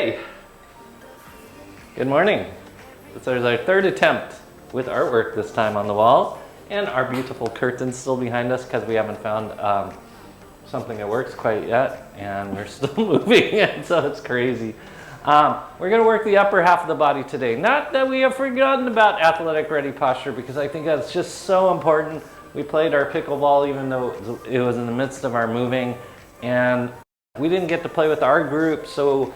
Okay, good morning. This is our third attempt with artwork this time on the wall, and our beautiful curtains still behind us because we haven't found something that works quite yet, and we're still moving it, so it's crazy. We're going to work the upper half of the body today. Not that we have forgotten about athletic ready posture, because I think that's just so important. We played our pickleball even though it was in the midst of our moving, and we didn't get to play with our group, so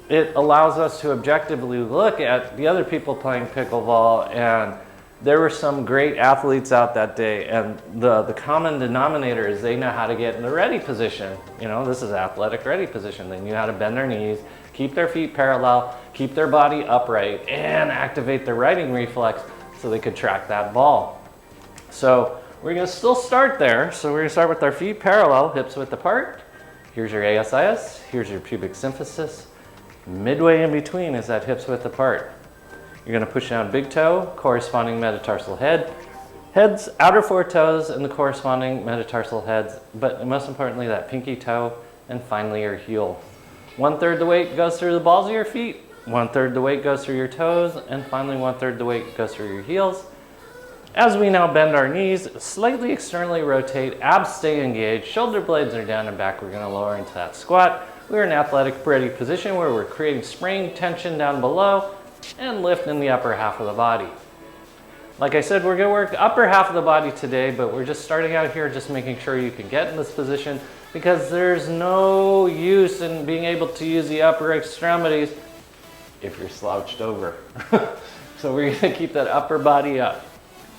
it allows us to objectively look at the other people playing pickleball, and there were some great athletes out that day, and the common denominator is they know how to get in the ready position. You know, this is athletic ready position. They knew how to bend their knees, keep their feet parallel, keep their body upright, and activate their righting reflex so they could track that ball. So we're going to still start there. So we're going to start with our feet parallel, hips width apart. Here's your ASIS, here's your pubic symphysis. Midway in between is that hips width apart. You're going to push down big toe, corresponding metatarsal heads, outer four toes, and the corresponding metatarsal heads, but most importantly that pinky toe, and finally your heel. 1/3 the weight goes through the balls of your feet, 1/3 the weight goes through your toes, and finally 1/3 the weight goes through your heels. As we now bend our knees, slightly externally rotate, abs stay engaged, shoulder blades are down and back. We're going to lower into that squat. We're in athletic ready position where we're creating spring tension down below and lift in the upper half of the body. Like I said, we're going to work the upper half of the body today, but we're just starting out here just making sure you can get in this position, because there's no use in being able to use the upper extremities if you're slouched over. So we're going to keep that upper body up.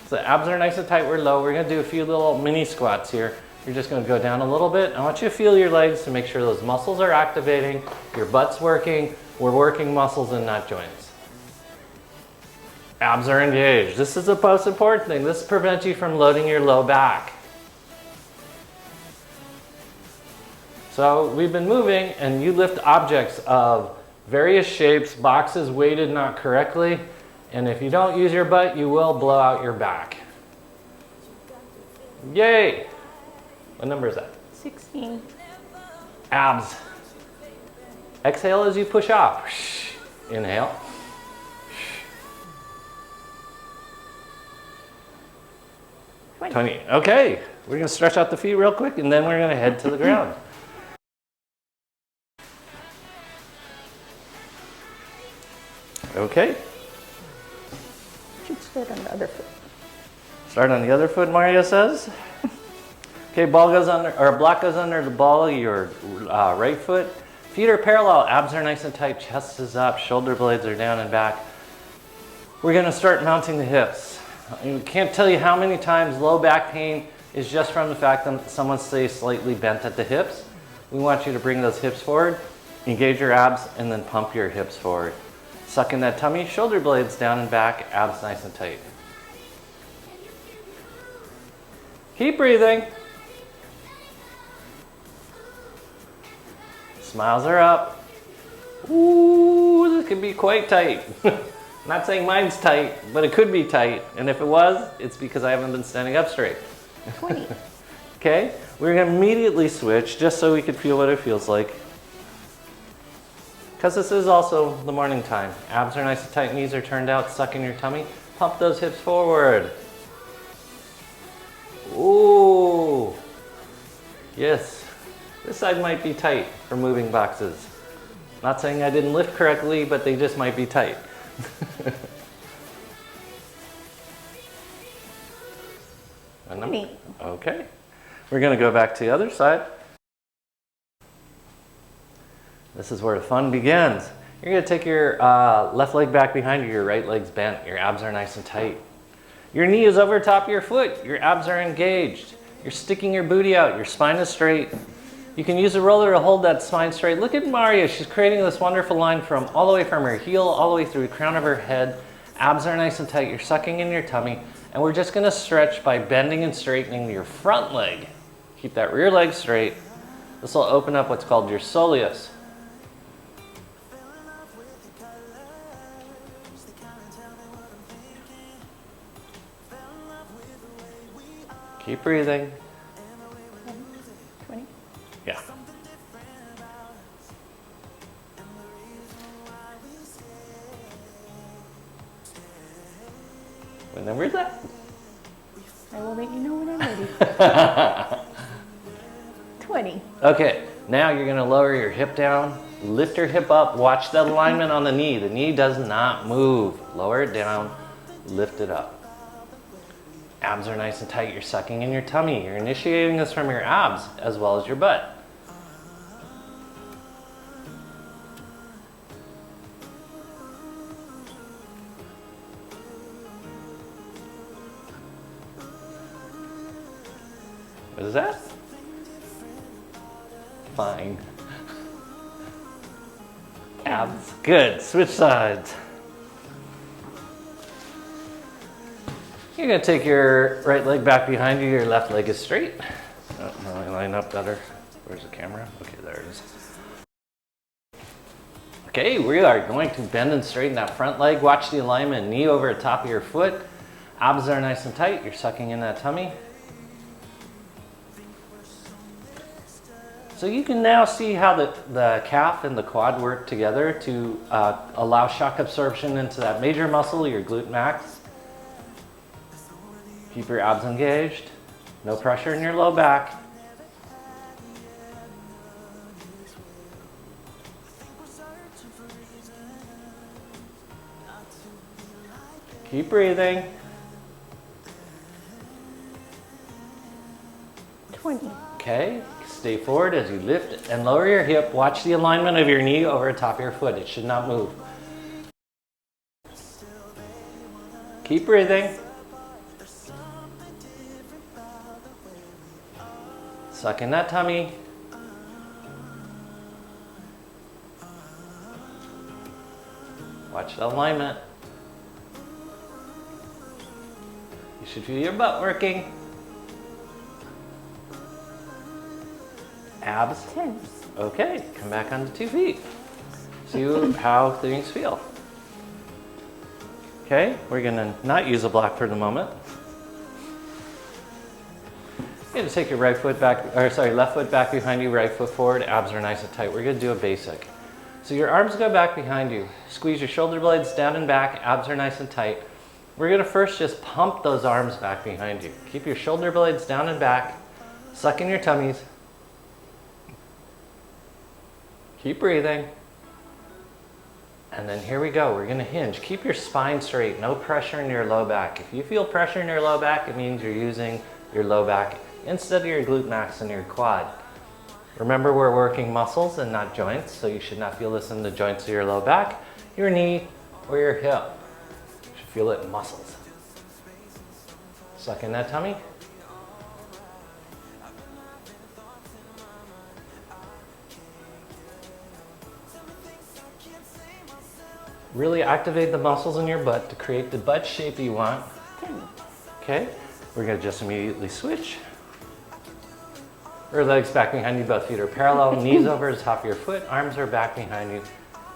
So the abs are nice and tight, we're low. We're going to do a few little mini squats here. You're just going to go down a little bit. I want you to feel your legs to make sure those muscles are activating, your butt's working. We're working muscles and not joints. Abs are engaged. This is the most important thing. This prevents you from loading your low back. So we've been moving, and you lift objects of various shapes, boxes weighted not correctly, and if you don't use your butt, you will blow out your back. Yay! What number is that? 16. Abs. Exhale as you push off. Inhale. 20. Okay, we're going to stretch out the feet real quick, and then we're going to head to the ground. Okay. Should start on the other foot. Start on the other foot, Mario says. Okay, ball goes under, or block goes under the ball of your right foot. Feet are parallel, abs are nice and tight, chest is up, shoulder blades are down and back. We're going to start mounting the hips. I can't tell you how many times low back pain is just from the fact that someone stays slightly bent at the hips. We want you to bring those hips forward, engage your abs, and then pump your hips forward. Suck in that tummy, shoulder blades down and back, abs nice and tight. Keep breathing. Smiles are up. Ooh, this could be quite tight. Not saying mine's tight, but it could be tight. And if it was, it's because I haven't been standing up straight. 20. Okay, we're going to immediately switch just so we could feel what it feels like. Because this is also the morning time. Abs are nice and tight, knees are turned out, suck in your tummy. Pump those hips forward. Ooh. Yes. This side might be tight for moving boxes. Not saying I didn't lift correctly, but they just might be tight. Okay. We're going to go back to the other side. This is where the fun begins. You're going to take your left leg back behind you, your right leg's bent, your abs are nice and tight. Your knee is over top of your foot, your abs are engaged. You're sticking your booty out, your spine is straight. You can use a roller to hold that spine straight. Look at Maria, she's creating this wonderful line from all the way from her heel, all the way through the crown of her head. Abs are nice and tight, you're sucking in your tummy. And we're just gonna stretch by bending and straightening your front leg. Keep that rear leg straight. This will open up what's called your soleus. Keep breathing. 20. Yeah. Whenever that. I will let you know when I'm ready. 20. Okay, now you're gonna lower your hip down, lift your hip up, watch that alignment on the knee. The knee does not move. Lower it down, lift it up. Abs are nice and tight. You're sucking in your tummy. You're initiating this from your abs as well as your butt. What is that? Fine. Abs. Good. Switch sides. You're going to take your right leg back behind you. Your left leg is straight. Oh, really line up better. Where's the camera? Okay, there it is. Okay, we are going to bend and straighten that front leg. Watch the alignment. Knee over the top of your foot. Abs are nice and tight. You're sucking in that tummy. So you can now see how the calf and the quad work together to allow shock absorption into that major muscle, your glute max. Keep your abs engaged. No pressure in your low back. Keep breathing. 20. Okay, stay forward as you lift and lower your hip. Watch the alignment of your knee over the top of your foot. It should not move. Keep breathing. Suck in that tummy. Watch the alignment. You should feel your butt working. Abs. 10. Okay, come back onto 2 feet. See how things feel. Okay, we're gonna not use a block for the moment. You're gonna take your left foot back behind you, right foot forward. Abs are nice and tight. We're gonna do a basic. So your arms go back behind you. Squeeze your shoulder blades down and back. Abs are nice and tight. We're gonna first just pump those arms back behind you. Keep your shoulder blades down and back. Suck in your tummies. Keep breathing. And then here we go. We're gonna hinge. Keep your spine straight. No pressure in your low back. If you feel pressure in your low back, it means you're using your low back instead of your glute max and your quad. Remember, we're working muscles and not joints, so you should not feel this in the joints of your low back, your knee, or your hip. You should feel it in muscles. Suck in that tummy. Really activate the muscles in your butt to create the butt shape you want. 10. Okay, we're gonna just immediately switch. Your legs back behind you, both feet are parallel, knees over the top of your foot, arms are back behind you,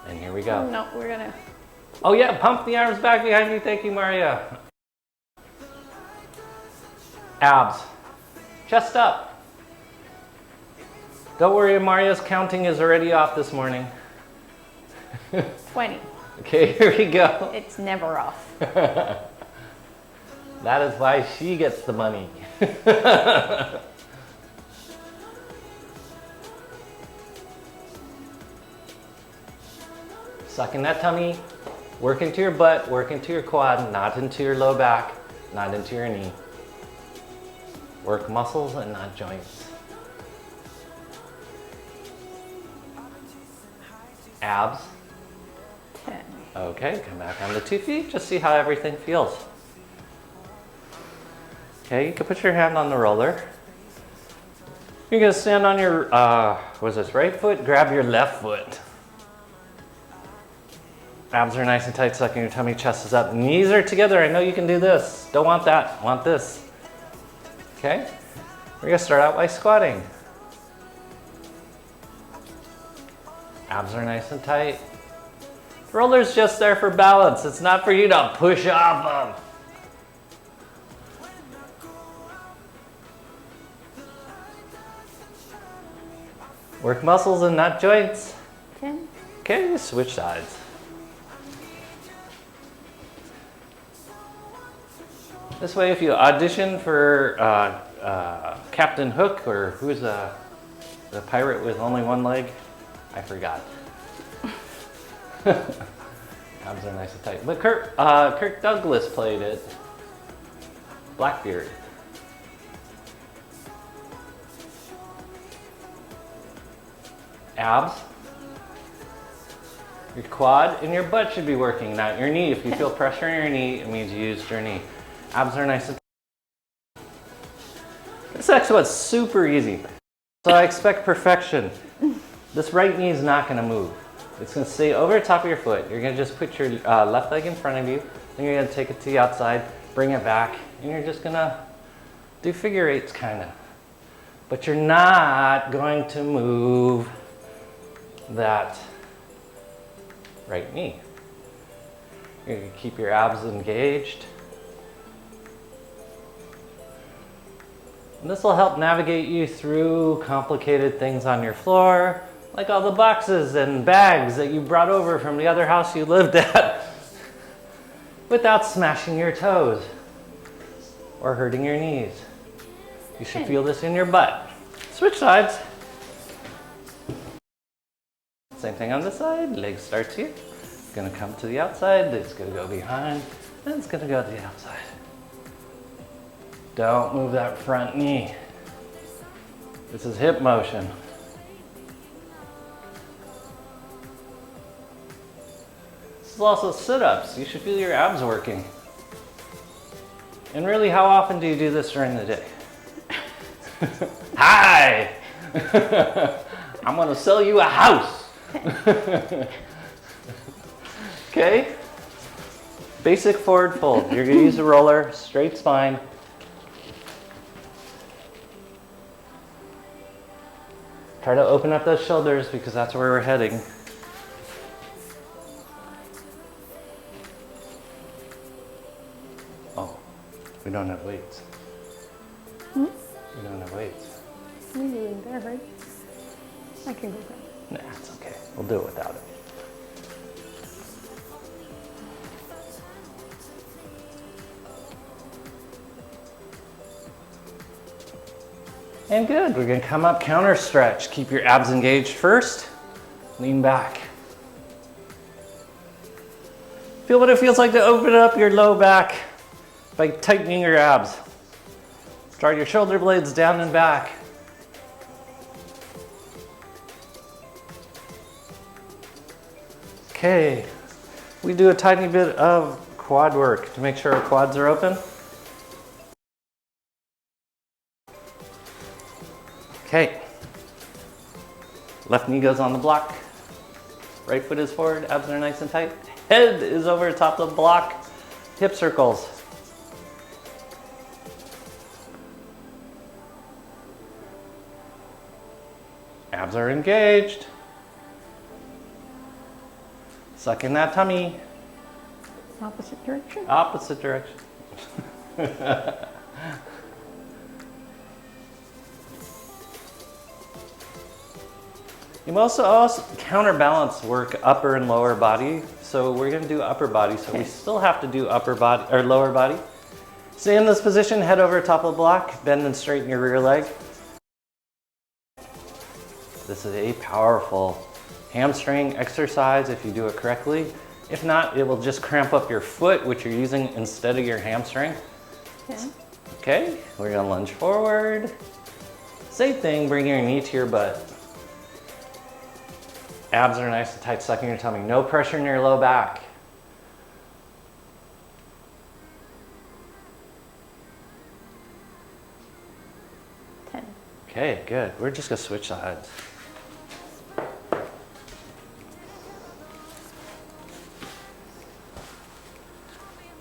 and here we go. No, we're gonna. Oh yeah, pump the arms back behind you. Thank you, Maria. Abs, chest up. Don't worry, Maria's counting is already off this morning. 20. Okay, here we go. It's never off. That is why she gets the money. Suck in that tummy, work into your butt, work into your quad, not into your low back, not into your knee. Work muscles and not joints. Abs. 10. Okay, come back onto 2 feet, just see how everything feels. Okay, you can put your hand on the roller. You're gonna stand on your, right foot, grab your left foot. Abs are nice and tight, sucking your tummy, chest is up, knees are together. I know you can do this. Don't want that, want this. Okay, we're gonna start out by squatting. Abs are nice and tight. The roller's just there for balance. It's not for you to push off of. Work muscles and not joints. 10. Okay, switch sides. This way, if you audition for Captain Hook, or who's the pirate with only one leg? I forgot. Abs are nice and tight. But Kirk Douglas played it. Blackbeard. Abs. Your quad and your butt should be working, not your knee. If you feel pressure in your knee, it means you used your knee. Abs are nice and tight. This next one's super easy. So I expect perfection. This right knee is not going to move. It's going to stay over the top of your foot. You're going to just put your left leg in front of you. Then you're going to take it to the outside, bring it back, and you're just going to do figure eights kind of. But you're not going to move that right knee. You're going to keep your abs engaged. And this will help navigate you through complicated things on your floor, like all the boxes and bags that you brought over from the other house you lived at, without smashing your toes or hurting your knees. You should feel this in your butt. Switch sides. Same thing on this side. Leg starts here. It's going to come to the outside. It's going to go behind. Then it's going to go to the outside. Don't move that front knee. This is hip motion. This is also sit-ups. You should feel your abs working. And really, how often do you do this during the day? Hi! I'm gonna sell you a house. Okay? Basic forward fold. You're gonna use a roller, straight spine. Try to open up those shoulders because that's where we're heading. Oh, we don't have weights. We don't have weights. You're doing there, right? I can go grab it. Nah, it's okay. We'll do it without it. And good, we're gonna come up, counter stretch. Keep your abs engaged first, lean back. Feel what it feels like to open up your low back by tightening your abs. Draw your shoulder blades down and back. Okay, we do a tiny bit of quad work to make sure our quads are open. Okay, left knee goes on the block, right foot is forward, abs are nice and tight, head is over the top of the block, hip circles. Abs are engaged. Suck in that tummy. Opposite direction? Opposite direction. You also counterbalance work upper and lower body. So we're going to do upper body. So we still have to do upper body or lower body. Stay in this position, head over top of the block, bend and straighten your rear leg. This is a powerful hamstring exercise if you do it correctly. If not, it will just cramp up your foot, which you're using instead of your hamstring. Okay. Okay, we're gonna lunge forward. Same thing, bring your knee to your butt. Abs are nice and tight, sucking your tummy. No pressure in your low back. Okay, good. We're just gonna switch sides.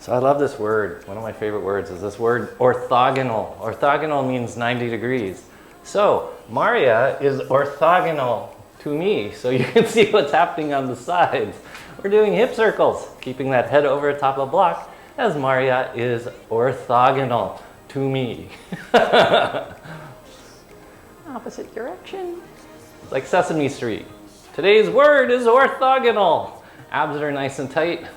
So I love this word. One of my favorite words is this word orthogonal. Orthogonal means 90 degrees. So Maria is orthogonal to me. So you can see what's happening on the sides. We're doing hip circles, keeping that head over the top of the block as Maria is orthogonal to me. Opposite direction. It's like Sesame Street. Today's word is orthogonal. Abs are nice and tight.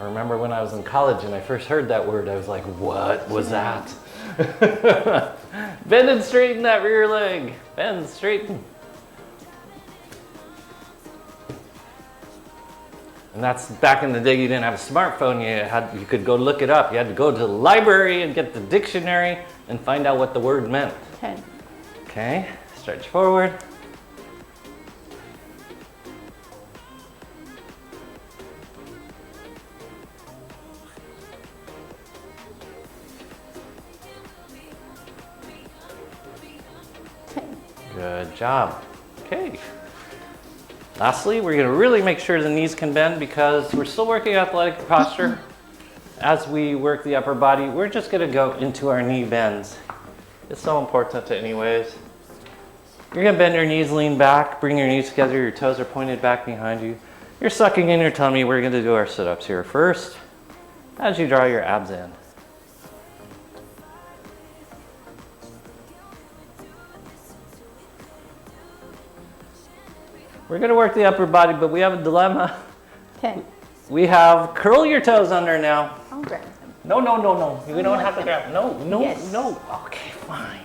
I remember when I was in college and I first heard that word, I was like, what was that? Bend and straighten that rear leg. Bend, straighten. And that's back in the day you didn't have a smartphone, you could go look it up. You had to go to the library and get the dictionary and find out what the word meant. 10. Okay, stretch forward. Good job. Okay. Lastly, we're going to really make sure the knees can bend because we're still working athletic posture. As we work the upper body, we're just going to go into our knee bends. It's so important anyways. You're going to bend your knees, lean back, bring your knees together, your toes are pointed back behind you. You're sucking in your tummy. We're going to do our sit-ups here first as you draw your abs in. We're going to work the upper body, but we have a dilemma. 10. We have curl your toes under now. I'll grab them. No. You don't have to grab. No. Yes. No. Okay, fine.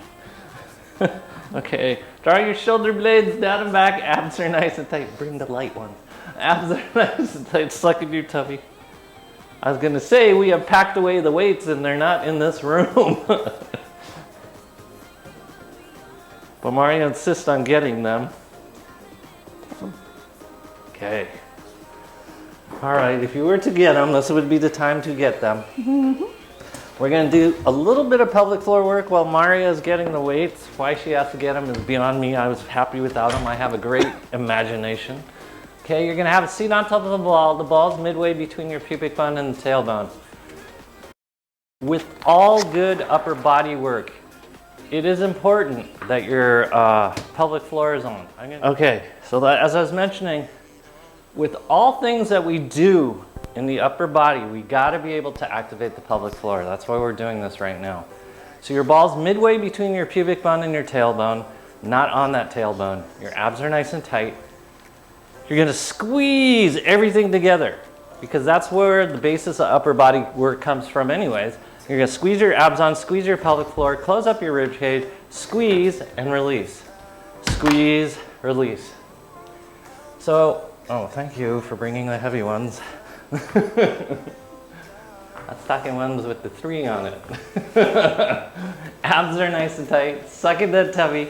Okay, draw your shoulder blades down and back. Abs are nice and tight. Bring the light ones. Abs are nice and tight. Suck in your tummy. I was going to say we have packed away the weights and they're not in this room. But Mario insists on getting them. Okay. All right, if you were to get them, this would be the time to get them. We're going to do a little bit of pelvic floor work while Maria is getting the weights. Why she has to get them is beyond me. I was happy without them. I have a great imagination. Okay, you're going to have a seat on top of the ball. The ball's midway between your pubic bone and the tailbone. With all good upper body work, it is important that your pelvic floor is on. Okay, so as I was mentioning, with all things that we do in the upper body, we gotta be able to activate the pelvic floor. That's why we're doing this right now. So your ball's midway between your pubic bone and your tailbone, not on that tailbone. Your abs are nice and tight. You're gonna squeeze everything together because that's where the basis of upper body work comes from anyways. You're gonna squeeze your abs on, squeeze your pelvic floor, close up your rib cage, squeeze and release. Squeeze, release. So, oh, thank you for bringing the heavy ones. That's talking ones with the 3 on it. Abs are nice and tight. Suck in that tummy.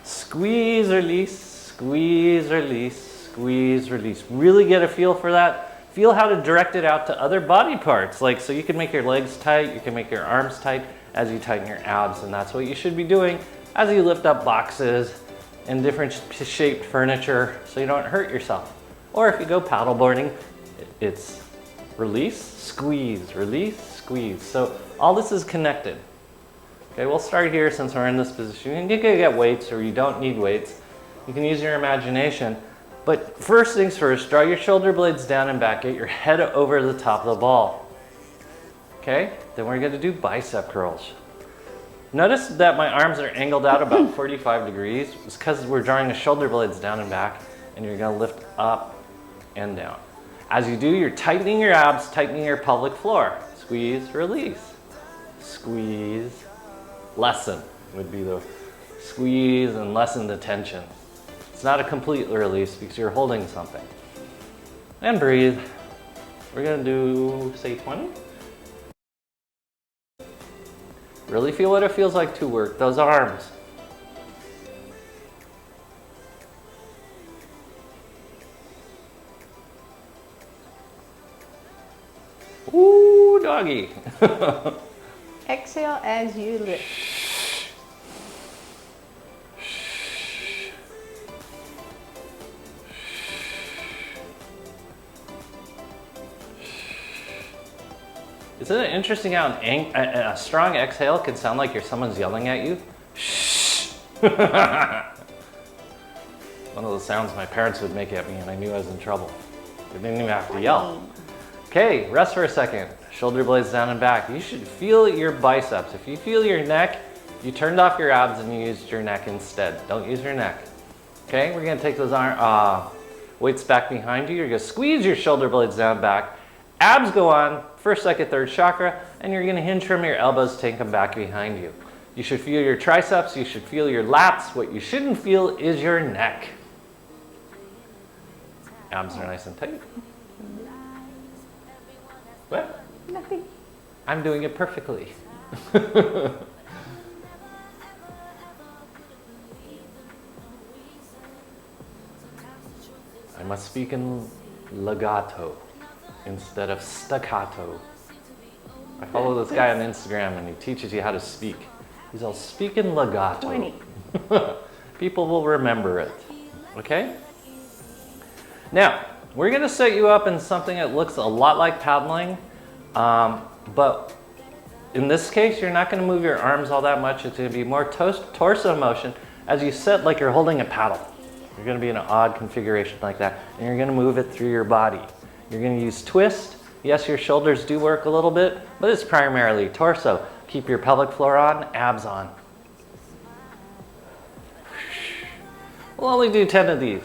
Squeeze, release, squeeze, release, squeeze, release. Really get a feel for that. Feel how to direct it out to other body parts. Like, so you can make your legs tight, you can make your arms tight as you tighten your abs, and that's what you should be doing as you lift up boxes and different shaped furniture so you don't hurt yourself. Or if you go paddleboarding, it's release, squeeze, release, squeeze. So all this is connected. Okay, we'll start here since we're in this position. You can get weights or you don't need weights. You can use your imagination. But first things first, draw your shoulder blades down and back. Get your head over the top of the ball. Okay, then we're gonna do bicep curls. Notice that my arms are angled out about 45 degrees. It's because we're drawing the shoulder blades down and back, and you're gonna lift up and down. As you do, you're tightening your abs, tightening your pelvic floor. Squeeze, release. Squeeze, lessen would be the squeeze and lessen the tension. It's not a complete release because you're holding something. And breathe. We're gonna do, say 20. Really feel what it feels like to work those arms. Ooh, doggy. Exhale as you lift. Isn't it interesting how a strong exhale can sound like someone's yelling at you? Shh. One of those sounds my parents would make at me and I knew I was in trouble. They didn't even have to yell. Okay, rest for a second. Shoulder blades down and back. You should feel your biceps. If you feel your neck, you turned off your abs and you used your neck instead. Don't use your neck. Okay, we're gonna take those Weights back behind you. You're gonna squeeze your shoulder blades down back. Abs go on, first, second, third chakra, and you're gonna hinge from your elbows, take them back behind you. You should feel your triceps, you should feel your lats. What you shouldn't feel is your neck. Abs are nice and tight. What? Nothing. I'm doing it perfectly. I must speak in legato instead of staccato. I follow this guy on Instagram and he teaches you how to speak. He's all speak in legato. 20. People will remember it. Okay? Now, we're going to set you up in something that looks a lot like paddling, but in this case, you're not going to move your arms all that much. It's going to be more torso motion as you sit like you're holding a paddle. You're going to be in an odd configuration like that, and you're going to move it through your body. You're going to use twist. Yes, your shoulders do work a little bit, but it's primarily torso. Keep your pelvic floor on, abs on. We'll only do 10 of these.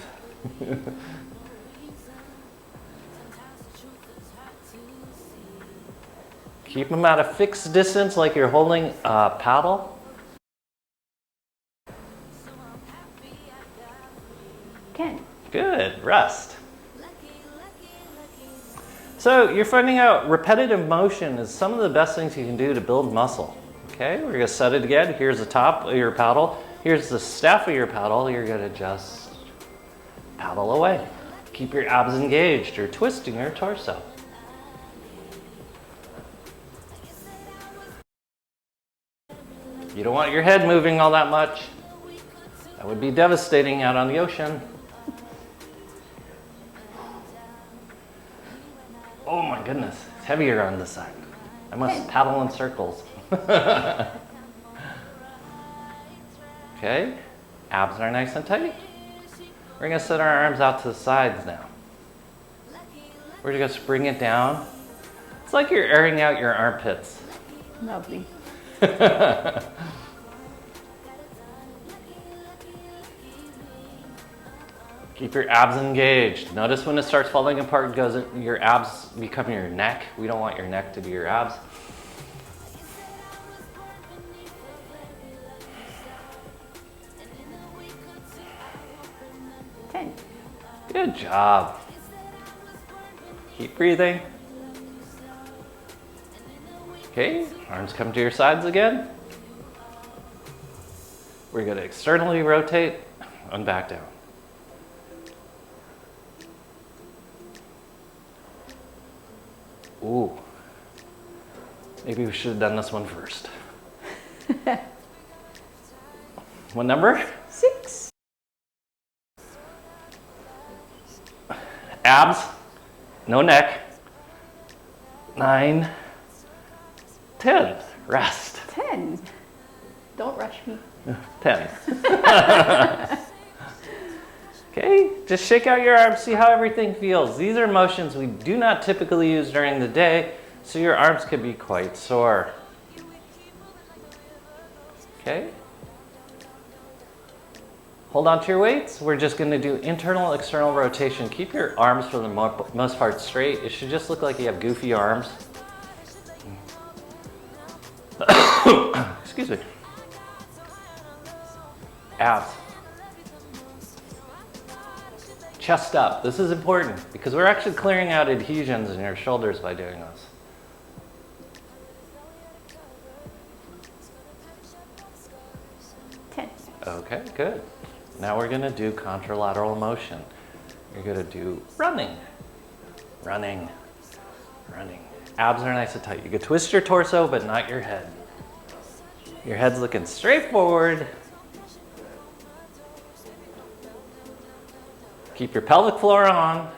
Keep them at a fixed distance like you're holding a paddle. Good, rest. So you're finding out repetitive motion is some of the best things you can do to build muscle. Okay, we're gonna set it again. Here's the top of your paddle. Here's the staff of your paddle. You're gonna just paddle away. Keep your abs engaged. You're twisting your torso. You don't want your head moving all that much. That would be devastating out on the ocean. Oh my goodness, it's heavier on this side. I must paddle in circles. Okay, abs are nice and tight. We're gonna set our arms out to the sides now. We're just bring it down. It's like you're airing out your armpits. Lovely. Keep your abs engaged. Notice when it starts falling apart, your abs become your neck. We don't want your neck to be your abs. Good job. Keep breathing. Okay, arms come to your sides again. We're going to externally rotate and back down. Ooh, maybe we should have done this one first. What number? 6. Abs, no neck. 9, 10, rest. 10. Don't rush me. 10. Okay, just shake out your arms, see how everything feels. These are motions we do not typically use during the day, so your arms could be quite sore. Okay. Hold on to your weights. We're just going to do internal, external rotation. Keep your arms for the most part straight. It should just look like you have goofy arms. Excuse me. Abs. Chest up. This is important because we're actually clearing out adhesions in your shoulders by doing this. Okay, good. Now we're going to do contralateral motion. You're going to do running, running, running. Abs are nice and tight. You can twist your torso, but not your head. Your head's looking straight forward. Keep your pelvic floor on.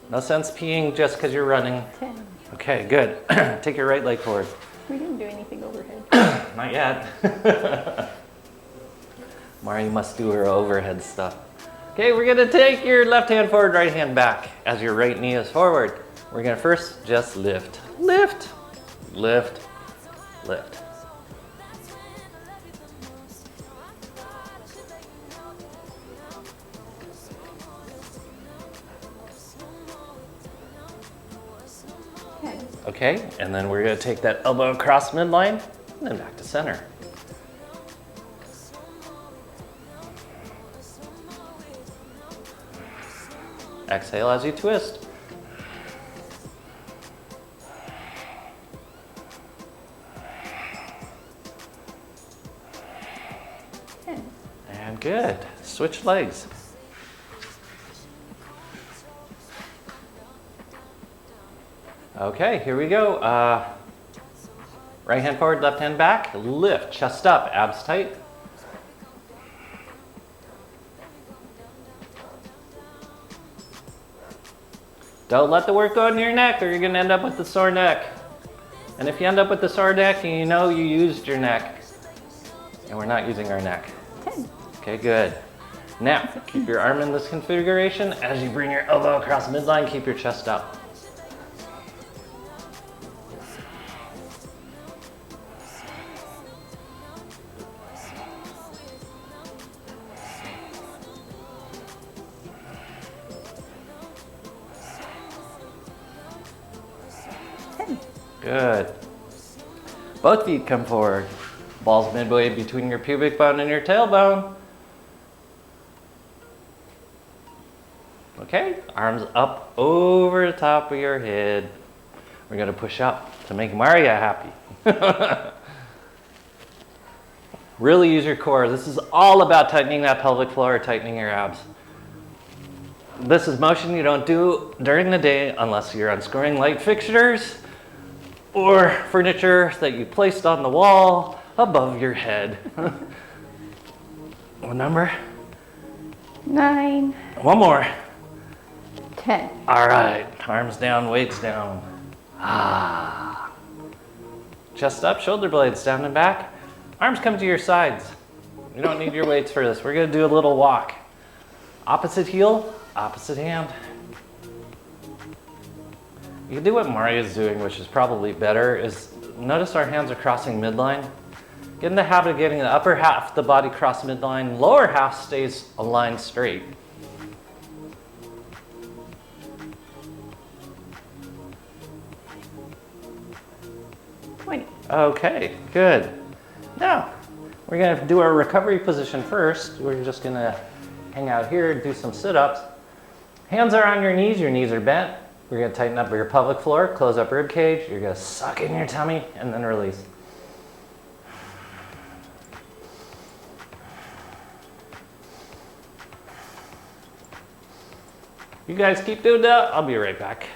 No sense peeing just because you're running. 10. Okay, good. Take your right leg forward. We didn't do anything overhead. Not yet. Mari must do her overhead stuff. Okay, we're gonna take your left hand forward, right hand back as your right knee is forward. We're gonna first just lift, lift, lift, lift. Okay, and then we're gonna take that elbow across midline and then back to center. Exhale as you twist. And good. Switch legs. Okay, here we go. Right hand forward, left hand back. Lift, chest up, abs tight. Don't let the work go into your neck or you're gonna end up with a sore neck. And if you end up with a sore neck, you know you used your neck. And we're not using our neck. Okay, good. Now, keep your arm in this configuration. As you bring your elbow across midline, keep your chest up. Good. Both feet come forward. Balls midway between your pubic bone and your tailbone. Okay, arms up over the top of your head. We're gonna push up to make Maria happy. Really use your core. This is all about tightening that pelvic floor, tightening your abs. This is motion you don't do during the day unless you're unscrewing light fixtures or furniture that you placed on the wall above your head. What number? 9. One more. 10. All right, arms down, weights down. Chest up, shoulder blades down and back. Arms come to your sides. You don't need your weights for this. We're gonna do a little walk. Opposite heel, opposite hand. You can do what Maria's doing, which is probably better, is notice our hands are crossing midline. Get in the habit of getting the upper half of the body cross midline, lower half stays aligned straight. Okay, good. Now, we're gonna do our recovery position first. We're just gonna hang out here, do some sit-ups. Hands are on your knees are bent. We're gonna tighten up your pelvic floor, close up rib cage. You're gonna suck in your tummy and then release. You guys keep doing that. I'll be right back.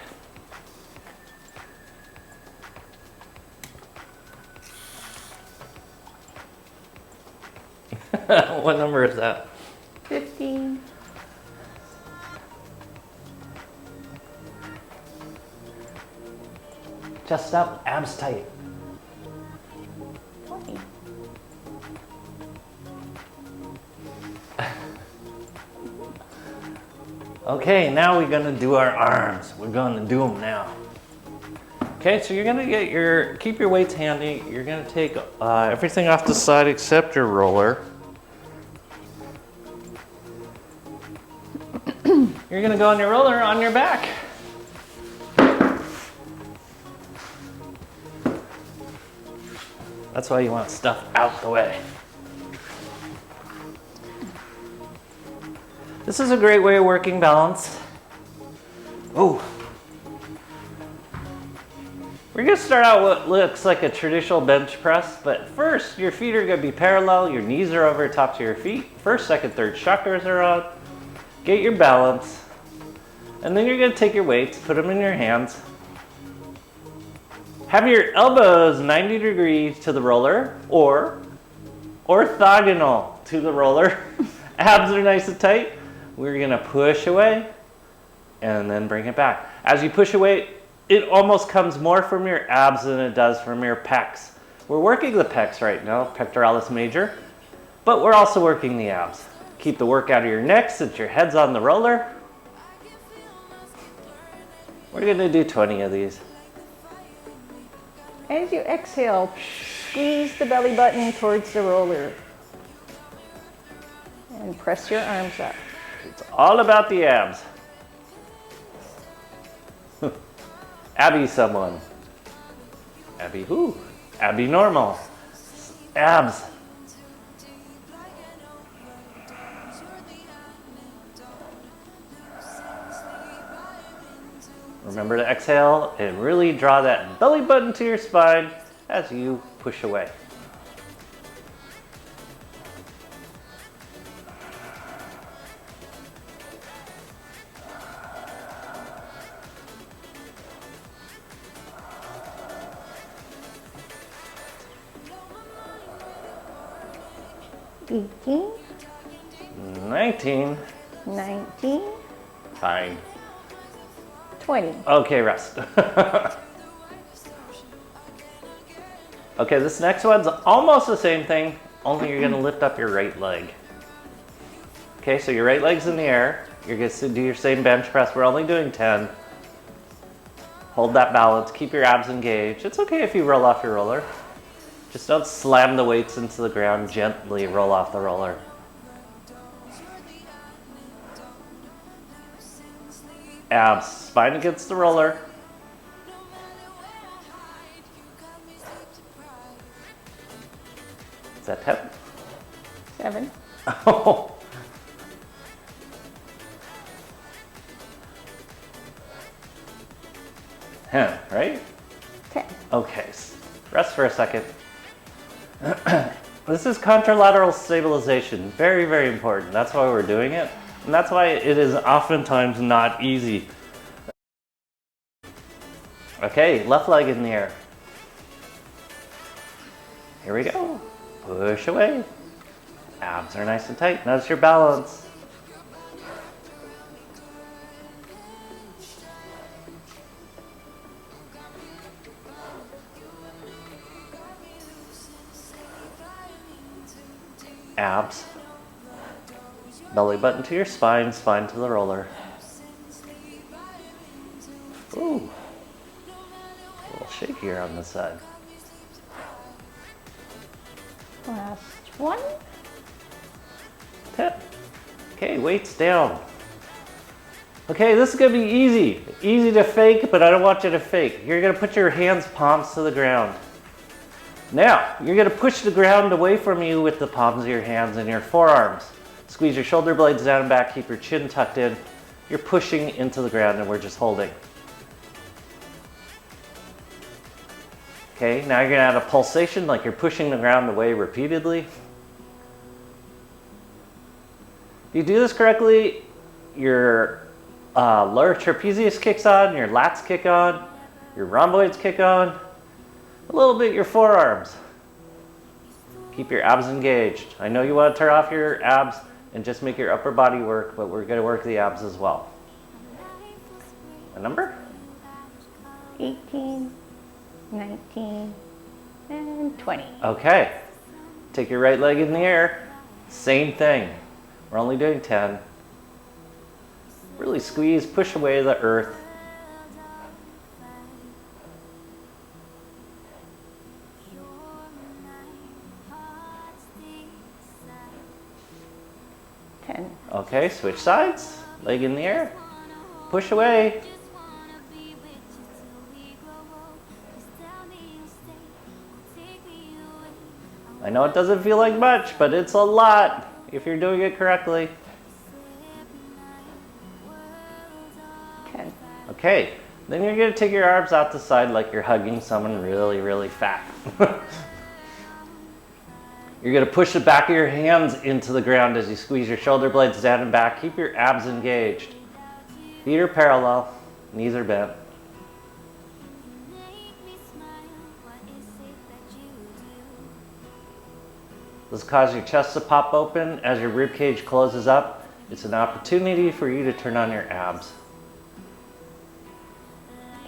What number is that? 15. Chest up, abs tight. 20. Okay, now we're gonna do our arms. We're gonna do them now. Okay, so you're gonna keep your weights handy. You're gonna take everything off the side except your roller. You're gonna go on your roller on your back. That's why you want stuff out the way. This is a great way of working balance. Oh. We're gonna start out what looks like a traditional bench press, but first your feet are gonna be parallel, your knees are over top to your feet. First, second, third chakras are on. Get your balance. And then you're gonna take your weights, put them in your hands. Have your elbows 90 degrees to the roller or orthogonal to the roller. Abs are nice and tight. We're gonna push away and then bring it back. As you push away, it almost comes more from your abs than it does from your pecs. We're working the pecs right now, pectoralis major, but we're also working the abs. Keep the work out of your neck since your head's on the roller. We're gonna do 20 of these. As you exhale, squeeze the belly button towards the roller. And press your arms up. It's all about the abs. Abby someone. Abby who? Abby normal. Abs. Remember to exhale and really draw that belly button to your spine as you push away. Eighteen. 19. 19. Fine. 20. Okay, rest. Okay, this next one's almost the same thing, only you're gonna lift up your right leg. Okay, so your right leg's in the air. You're gonna do your same bench press. We're only doing 10. Hold that balance, keep your abs engaged. It's okay if you roll off your roller. Just don't slam the weights into the ground, gently roll off the roller. Abs, spine against the roller. Is that 10? 7. Oh. 10, right? 10. Okay, rest for a second. This is contralateral stabilization. Very, very important. That's why we're doing it. And that's why it is oftentimes not easy. Okay, left leg in the air. Here we go. Push away. Abs are nice and tight. Notice your balance. Abs. Belly button to your spine, spine to the roller. Ooh. A little shakier on this side. Last one. 10. Okay, weights down. Okay, this is gonna be easy. Easy to fake, but I don't want you to fake. You're gonna put your hands palms to the ground. Now, you're gonna push the ground away from you with the palms of your hands and your forearms. Squeeze your shoulder blades down and back, keep your chin tucked in. You're pushing into the ground and we're just holding. Okay, now you're gonna add a pulsation like you're pushing the ground away repeatedly. If you do this correctly, your lower trapezius kicks on, your lats kick on, your rhomboids kick on, a little bit your forearms. Keep your abs engaged. I know you want to turn off your abs and just make your upper body work, but we're going to work the abs as well. A number? 18, 19, and 20. Okay. Take your right leg in the air. Same thing. We're only doing 10. Really squeeze, push away the earth. Okay, switch sides. Leg in the air. Push away. I know it doesn't feel like much, but it's a lot if you're doing it correctly. 10. Okay, then you're going to take your arms out the side like you're hugging someone really, really fat. You're going to push the back of your hands into the ground as you squeeze your shoulder blades down and back. Keep your abs engaged. Feet are parallel, knees are bent. This causes your chest to pop open as your rib cage closes up. It's an opportunity for you to turn on your abs.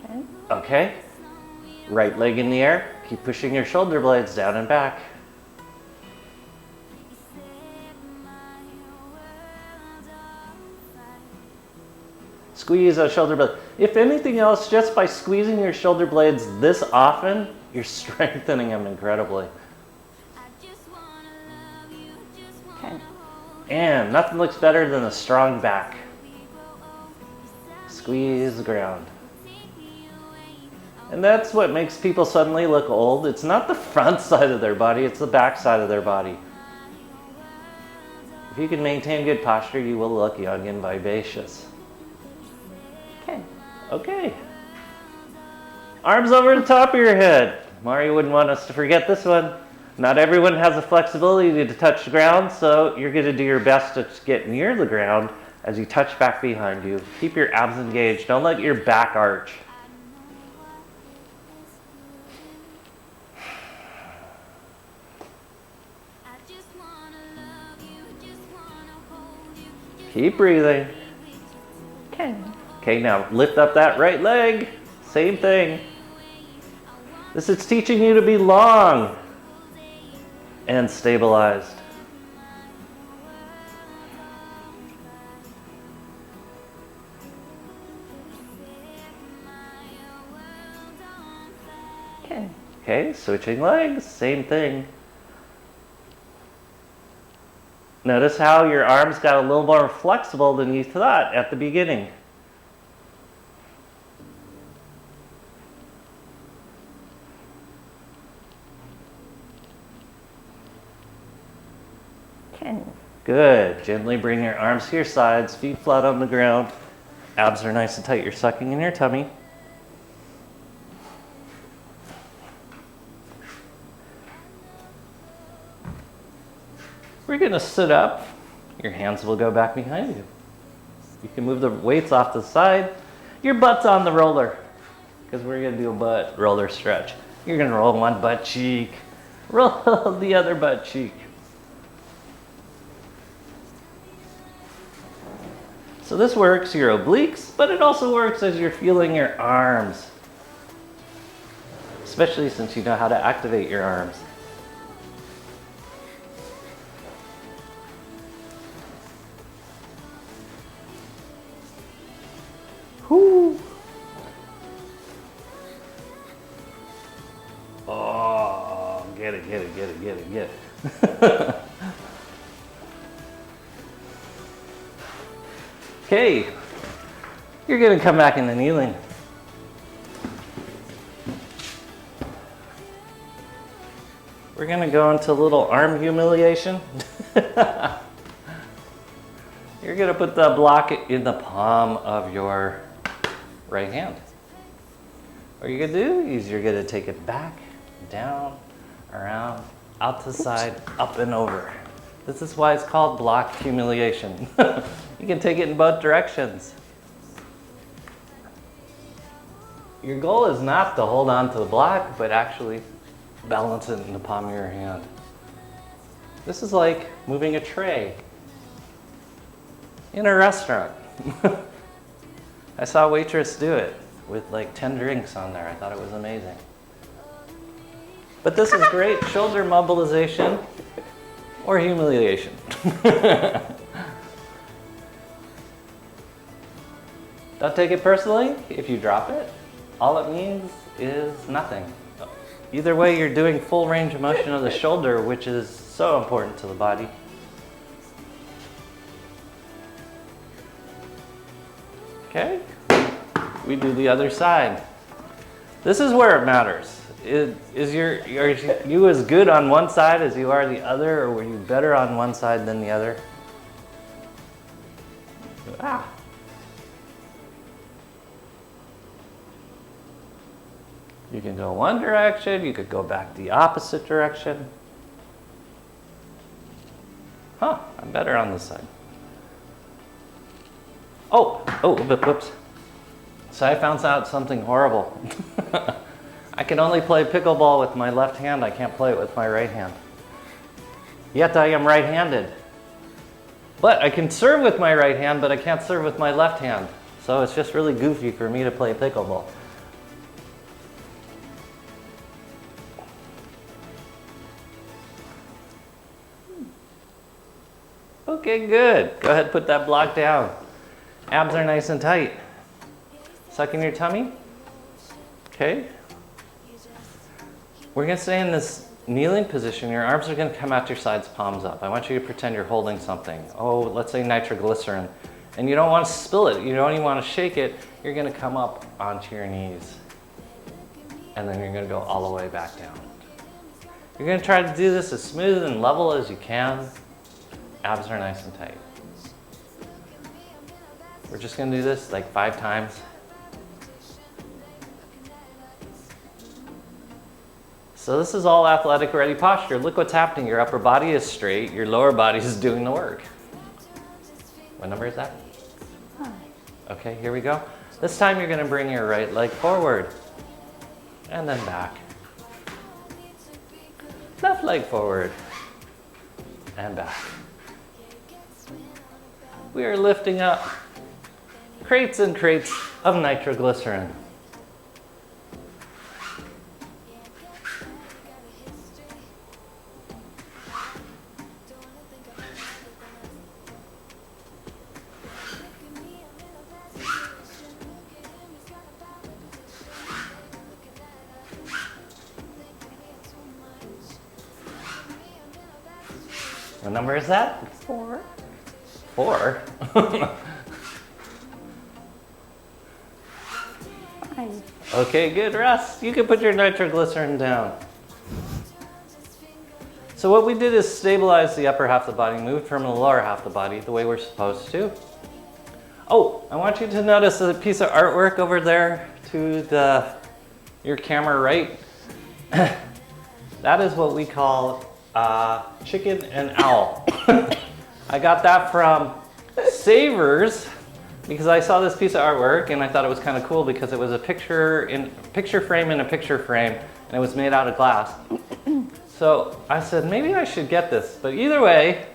10. Okay, right leg in the air. Keep pushing your shoulder blades down and back. Squeeze those shoulder blades. If anything else, just by squeezing your shoulder blades this often, you're strengthening them incredibly. 10. And nothing looks better than a strong back. Squeeze the ground. And that's what makes people suddenly look old. It's not the front side of their body, it's the back side of their body. If you can maintain good posture, you will look young and vivacious. Okay. Okay. Arms over the top of your head. Mari wouldn't want us to forget this one. Not everyone has the flexibility to touch the ground, so you're going to do your best to get near the ground as you touch back behind you. Keep your abs engaged. Don't let your back arch. Keep breathing. Okay. Okay, now lift up that right leg. Same thing. This is teaching you to be long and stabilized. Okay. Okay, switching legs, same thing. Notice how your arms got a little more flexible than you thought at the beginning. Okay. Good. Gently bring your arms to your sides, feet flat on the ground. Abs are nice and tight. You're sucking in your tummy. We're going to sit up. Your hands will go back behind you. You can move the weights off to the side. Your butt's on the roller because we're going to do a butt roller stretch. You're going to roll one butt cheek, roll the other butt cheek. So this works your obliques, but it also works as you're feeling your arms, especially since you know how to activate your arms. Whoo! Oh, get it, get it, get it, get it, get it. Okay, you're gonna come back into kneeling. We're gonna go into a little arm humiliation. You're gonna put the block in the palm of your right hand. What you're gonna do is you're gonna take it back, down, around, out to the side, up and over. This is why it's called block humiliation. You can take it in both directions. Your goal is not to hold on to the block, but actually balance it in the palm of your hand. This is like moving a tray in a restaurant. I saw a waitress do it with like 10 drinks on there. I thought it was amazing. But this is great shoulder mobilization or humiliation. Don't take it personally if you drop it. All it means is nothing. Either way, you're doing full range of motion of the shoulder, which is so important to the body. Okay, we do the other side. This is where it matters. Are you as good on one side as you are the other, or were you better on one side than the other? Ah. You can go one direction, you could go back the opposite direction. Huh, I'm better on this side. Whoops. So I found out something horrible. I can only play pickleball with my left hand, I can't play it with my right hand. Yet I am right-handed. But I can serve with my right hand, but I can't serve with my left hand. So it's just really goofy for me to play pickleball. Okay, good. Go ahead, put that block down. Abs are nice and tight. Suck in your tummy. Okay. We're gonna stay in this kneeling position. Your arms are gonna come out your sides, palms up. I want you to pretend you're holding something. Oh, let's say nitroglycerin. And you don't want to spill it. You don't even want to shake it. You're gonna come up onto your knees. and then you're gonna go all the way back down. You're gonna try to do this as smooth and level as you can. Abs are nice and tight. We're just gonna do this like 5 times. So this is all athletic ready posture. Look what's happening. Your upper body is straight, your lower body is doing the work. What number is that? 5. Okay, here we go. This time you're gonna bring your right leg forward and then back. Left leg forward and back. We are lifting up crates and crates of nitroglycerin. What number is that? 4. 4? 5. Okay, good, Russ. You can put your nitroglycerin down. So what we did is stabilize the upper half of the body, moved from the lower half of the body the way we're supposed to. Oh, I want you to notice a piece of artwork over there to your camera right. That is what we call chicken and owl. I got that from Savers because I saw this piece of artwork and I thought it was kind of cool because it was a picture frame in a picture frame and it was made out of glass. So I said maybe I should get this, but either way,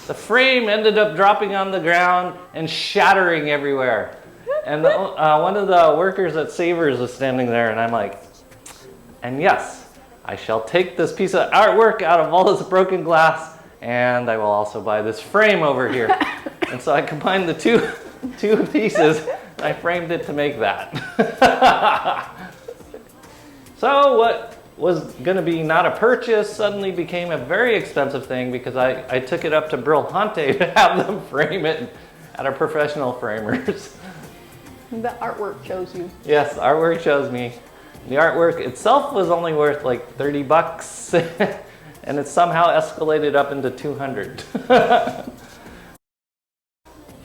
the frame ended up dropping on the ground and shattering everywhere. And one of the workers at Savers was standing there and I'm like, and yes, I shall take this piece of artwork out of all this broken glass and I will also buy this frame over here. And so I combined the two pieces and I framed it to make that. So what was going to be not a purchase suddenly became a very expensive thing because I took it up to Brillante to have them frame it at our professional framers. The artwork shows you. Yes, the artwork shows me. The artwork itself was only worth like 30 bucks and it somehow escalated up into 200.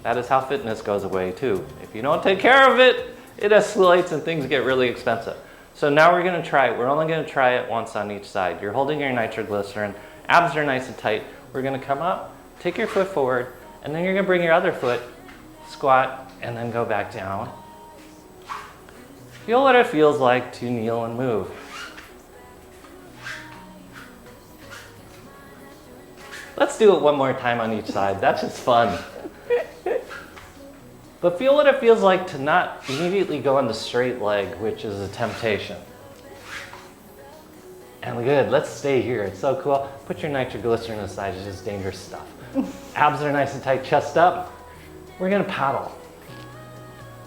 That is how fitness goes away too. If you don't take care of it, it escalates and things get really expensive. So now we're gonna try it. We're only gonna try it once on each side. You're holding your nitroglycerin, abs are nice and tight. We're gonna come up, take your foot forward, and then you're gonna bring your other foot, squat, and then go back down. Feel what it feels like to kneel and move. Let's do it one more time on each side. That's just fun. But feel what it feels like to not immediately go on the straight leg, which is a temptation. And good, let's stay here. It's so cool. Put your nitroglycerin aside, it's just dangerous stuff. Abs are nice and tight, chest up. We're gonna paddle.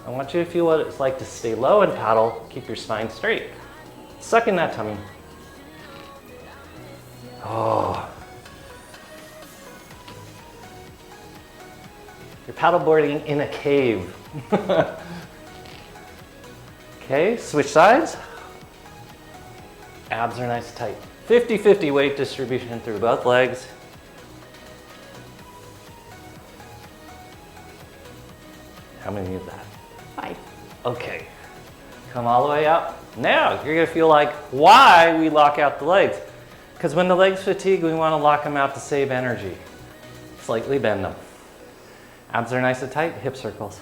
I want you to feel what it's like to stay low and paddle, keep your spine straight. Suck in that tummy. Oh. You're paddleboarding in a cave. Okay, switch sides. Abs are nice and tight. 50-50 weight distribution through both legs. How many of that? 5. Okay, come all the way up. Now you're gonna feel like why we lock out the legs. Because when the legs fatigue, we wanna lock them out to save energy. Slightly bend them. Abs are nice and tight, hip circles.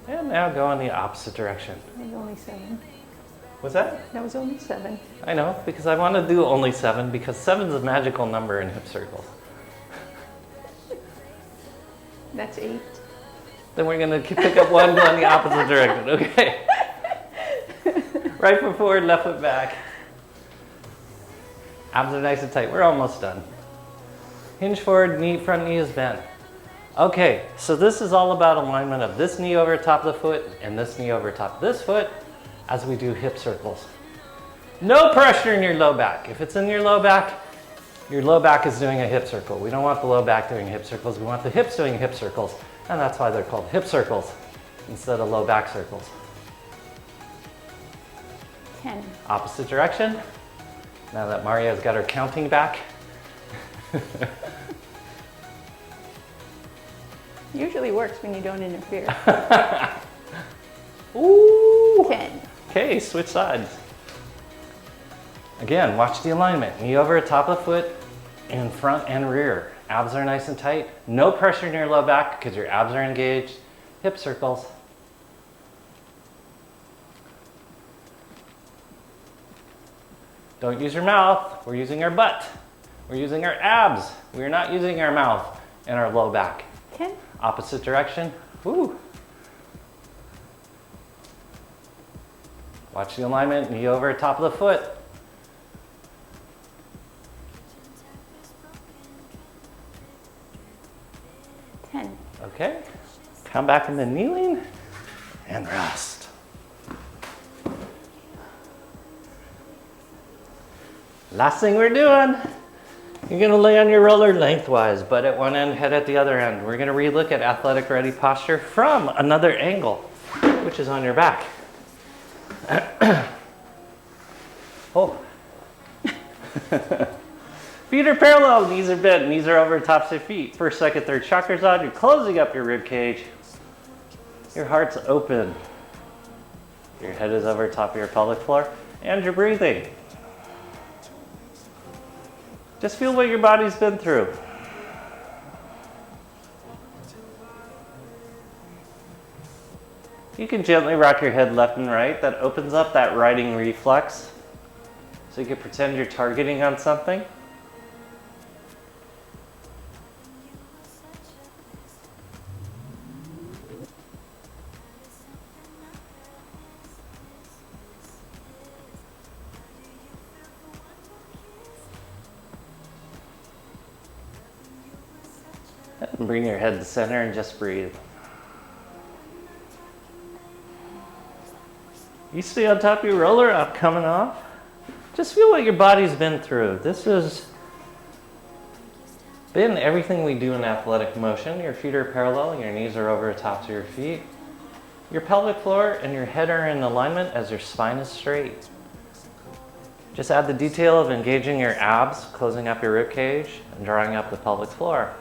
And now go in the opposite direction. That was only 7. What's that? That was only 7. I know, because I want to do only 7 because 7 is a magical number in hip circles. That's 8. Then we're going to pick up one, go in the opposite direction. Okay. Right foot forward, left foot back. Abs are nice and tight. We're almost done. Hinge forward, front knee is bent. Okay, so this is all about alignment of this knee over top of the foot and this knee over top of this foot as we do hip circles. No pressure in your low back. If it's in your low back, Your low back is doing a hip circle. We don't want the low back doing hip circles. We want the hips doing hip circles. And that's why they're called hip circles instead of low back circles. 10. Opposite direction. Now that Maria's got her counting back. Usually works when you don't interfere. Ooh. 10. Okay, switch sides. Again, watch the alignment. Knee over top of the foot in front and rear. Abs are nice and tight. No pressure in your low back because your abs are engaged. Hip circles. Don't use your mouth. We're using our butt. We're using our abs. We're not using our mouth and our low back. 10. Opposite direction. Woo. Watch the alignment. Knee over top of the foot. Okay, come back into kneeling and rest. Last thing we're doing, you're gonna lay on your roller lengthwise, butt at one end, head at the other end. We're gonna relook at athletic ready posture from another angle, which is on your back. Oh. Feet are parallel, knees are bent, knees are over tops of feet. First, second, third chakras on. You're closing up your rib cage. Your heart's open. Your head is over top of your pelvic floor, and you're breathing. Just feel what your body's been through. You can gently rock your head left and right. That opens up that righting reflex. So you can pretend you're targeting on something. And bring your head to center and just breathe. You stay on top of your roller, up coming off. Just feel what your body's been through. This has been everything we do in athletic motion. Your feet are parallel, your knees are over the tops of your feet. Your pelvic floor and your head are in alignment as your spine is straight. Just add the detail of engaging your abs, closing up your rib cage, and drawing up the pelvic floor.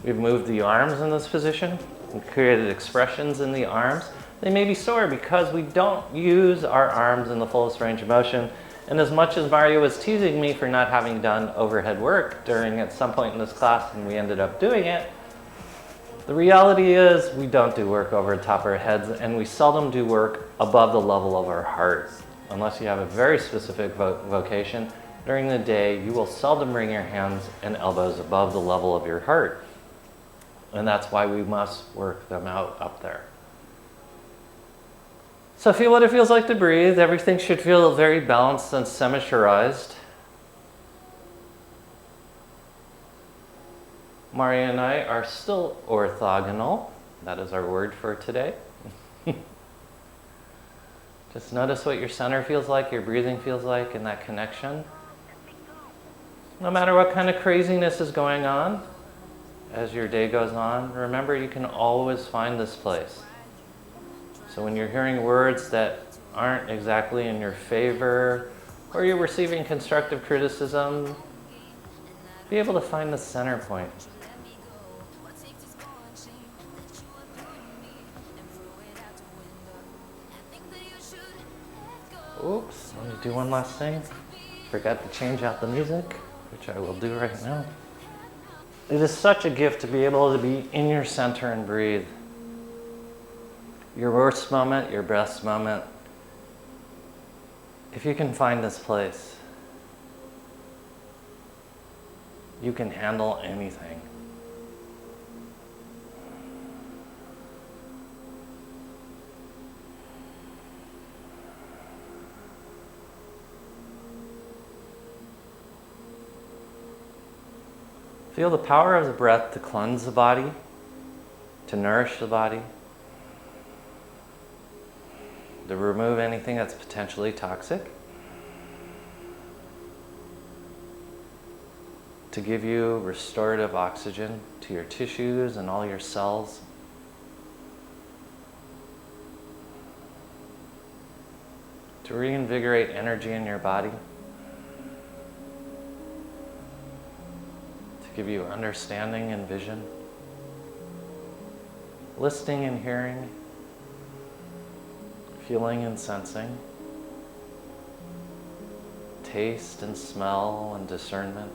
We've moved the arms in this position. We've created expressions in the arms. They may be sore because we don't use our arms in the fullest range of motion. And as much as Mario was teasing me for not having done overhead work during at some point in this class and we ended up doing it, the reality is we don't do work over the top of our heads and we seldom do work above the level of our heart. Unless you have a very specific vocation, during the day you will seldom bring your hands and elbows above the level of your heart. And that's why we must work them out up there. So feel what it feels like to breathe. Everything should feel very balanced and semi-shirized. Maria and I are still orthogonal. That is our word for today. Just notice what your center feels like, your breathing feels like, and that connection. No matter what kind of craziness is going on, as your day goes on, remember you can always find this place. So when you're hearing words that aren't exactly in your favor, or you're receiving constructive criticism, be able to find the center point. Oops, let me do one last thing. Forgot to change out the music, which I will do right now. It is such a gift to be able to be in your center and breathe. Your worst moment, your best moment. If you can find this place, you can handle anything. Feel the power of the breath to cleanse the body, to nourish the body, to remove anything that's potentially toxic. to give you restorative oxygen to your tissues and all your cells. To reinvigorate energy in your body. To give you understanding and vision. Listening and hearing. Feeling and sensing. Taste and smell and discernment.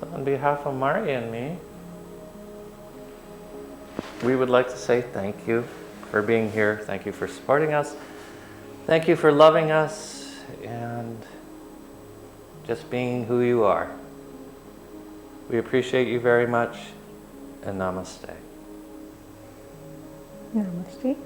So on behalf of Mari and me, we would like to say thank you for being here. Thank you for supporting us. Thank you for loving us and just being who you are. We appreciate you very much, and namaste. Namaste.